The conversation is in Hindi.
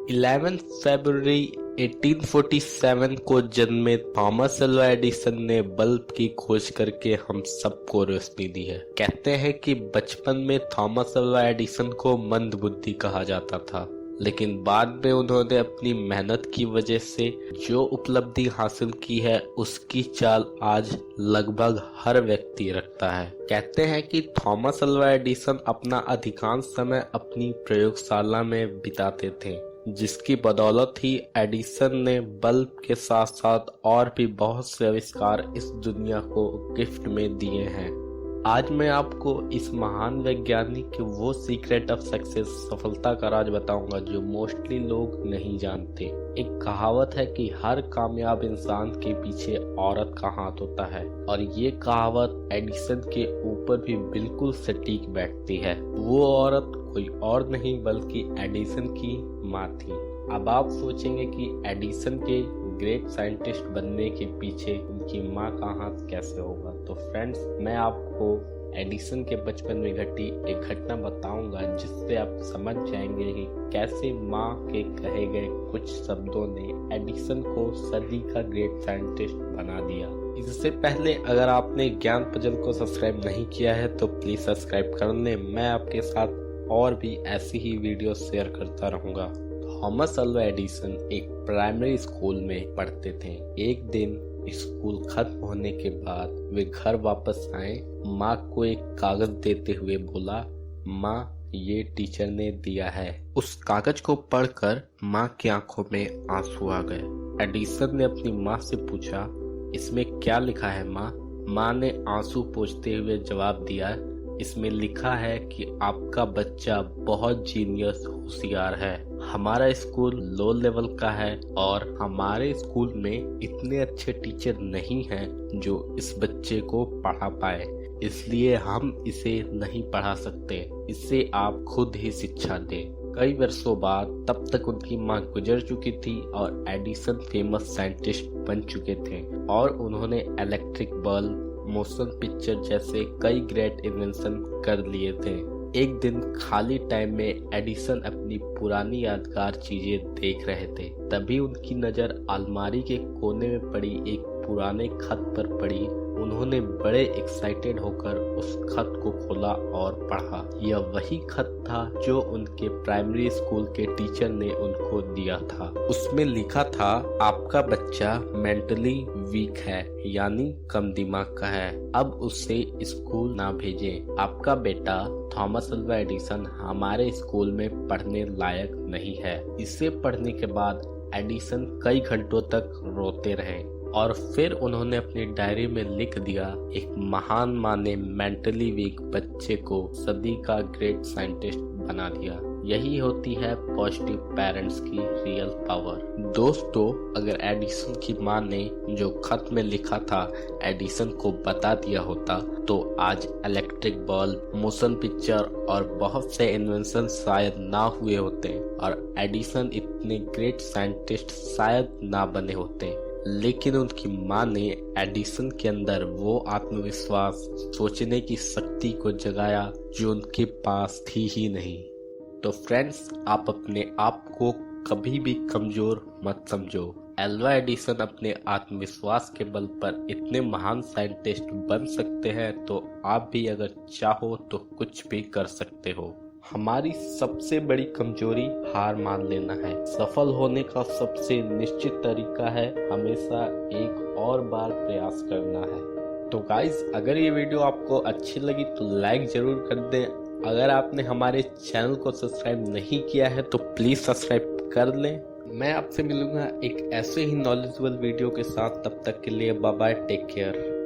11 फरवरी 1847 को जन्मे थॉमस अल्वा एडिसन ने बल्ब की खोज करके हम सबको रोशनी दी है। कहते हैं कि बचपन में थॉमस अल्वा एडिसन को मंदबुद्धि कहा जाता था, लेकिन बाद में उन्होंने अपनी मेहनत की वजह से जो उपलब्धि हासिल की है उसकी चाल आज लगभग हर व्यक्ति रखता है। कहते हैं कि थॉमस अल्वा एडिसन अपना अधिकांश समय अपनी प्रयोगशाला में बिताते थे, जिसकी बदौलत ही एडिसन ने बल्ब के साथ साथ और भी बहुत से आविष्कार इस दुनिया को गिफ्ट में दिए हैं। आज मैं आपको इस महान वैज्ञानिक के वो सीक्रेट ऑफ सक्सेस, सफलता का राज बताऊंगा जो मोस्टली लोग नहीं जानते। एक कहावत है कि हर कामयाब इंसान के पीछे औरत का हाथ होता है, और ये कहावत एडिसन के ऊपर भी बिल्कुल सटीक बैठती है। वो औरत कोई और नहीं बल्कि एडिसन की माँ थी। अब आप सोचेंगे कि एडिसन के ग्रेट साइंटिस्ट बनने के पीछे उनकी माँ का हाथ कैसे होगा। तो फ्रेंड्स, मैं आपको एडिसन के बचपन में घटी एक घटना बताऊंगा जिससे आप समझ जाएंगे कि कैसे माँ के कहे गए कुछ शब्दों ने एडिसन को सदी का ग्रेट साइंटिस्ट बना दिया। इससे पहले अगर आपने ज्ञान पजल को सब्सक्राइब नहीं किया है तो प्लीज सब्सक्राइब कर लें। मैं आपके साथ और भी ऐसी ही वीडियो शेयर करता रहूंगा। थॉमस अल्वा एडिसन एक प्राइमरी स्कूल में पढ़ते थे। एक दिन स्कूल खत्म होने के बाद वे घर वापस आए। माँ को एक कागज देते हुए बोला, माँ ये टीचर ने दिया है। उस कागज को पढ़कर माँ की आंखों में आंसू आ गए। एडिसन ने अपनी माँ से पूछा, इसमें क्या लिखा है माँ? माँ ने आंसू पोंछते हुए जवाब दिया, इसमें लिखा है कि आपका बच्चा बहुत जीनियस होशियार है। हमारा स्कूल लो लेवल का है और हमारे स्कूल में इतने अच्छे टीचर नहीं हैं जो इस बच्चे को पढ़ा पाए, इसलिए हम इसे नहीं पढ़ा सकते। इसे आप खुद ही शिक्षा दें। कई वर्षों बाद तब तक उनकी माँ गुजर चुकी थी और एडिसन फेमस साइंटिस्ट बन चुके थे और उन्होंने इलेक्ट्रिक बल्ब, मोशन पिक्चर जैसे कई ग्रेट इन्वेंशन कर लिए थे। एक दिन खाली टाइम में एडिसन अपनी पुरानी यादगार चीजें देख रहे थे। तभी उनकी नजर अलमारी के कोने में पड़ी एक पुराने खत पर पड़ी। उन्होंने बड़े एक्साइटेड होकर उस खत को खोला और पढ़ा। यह वही खत था जो उनके प्राइमरी स्कूल के टीचर ने उनको दिया था। उसमें लिखा था, आपका बच्चा मेंटली वीक है, यानी कम दिमाग का है। अब उसे स्कूल ना भेजें। आपका बेटा थॉमस अल्वा एडिसन हमारे स्कूल में पढ़ने लायक नहीं है। इसे पढ़ने के बाद एडिसन कई घंटों तक रोते रहे और फिर उन्होंने अपनी डायरी में लिख दिया, एक महान माँ ने मेंटली वीक बच्चे को सदी का ग्रेट साइंटिस्ट बना दिया। यही होती है पॉजिटिव पेरेंट्स की रियल पावर। दोस्तों, अगर एडिसन की माँ ने जो खत में लिखा था एडिसन को बता दिया होता तो आज इलेक्ट्रिक बल्ब, मोशन पिक्चर और बहुत से इन्वेंशन शायद ना हुए होते और एडिसन इतने ग्रेट साइंटिस्ट शायद ना बने होते। लेकिन उनकी माँ ने एडिसन के अंदर वो आत्मविश्वास, सोचने की शक्ति को जगाया जो उनके पास थी ही नहीं। तो फ्रेंड्स, आप अपने आप को कभी भी कमजोर मत समझो। अल्वा एडिसन अपने आत्मविश्वास के बल पर इतने महान साइंटिस्ट बन सकते हैं, तो आप भी अगर चाहो तो कुछ भी कर सकते हो। हमारी सबसे बड़ी कमजोरी हार मान लेना है। सफल होने का सबसे निश्चित तरीका है हमेशा एक और बार प्रयास करना है। तो गाइस, अगर ये वीडियो आपको अच्छी लगी तो लाइक जरूर कर दें। अगर आपने हमारे चैनल को सब्सक्राइब नहीं किया है तो प्लीज सब्सक्राइब कर लें। मैं आपसे मिलूंगा एक ऐसे ही नॉलेजेबल वीडियो के साथ। तब तक के लिए बाय बाय, टेक केयर।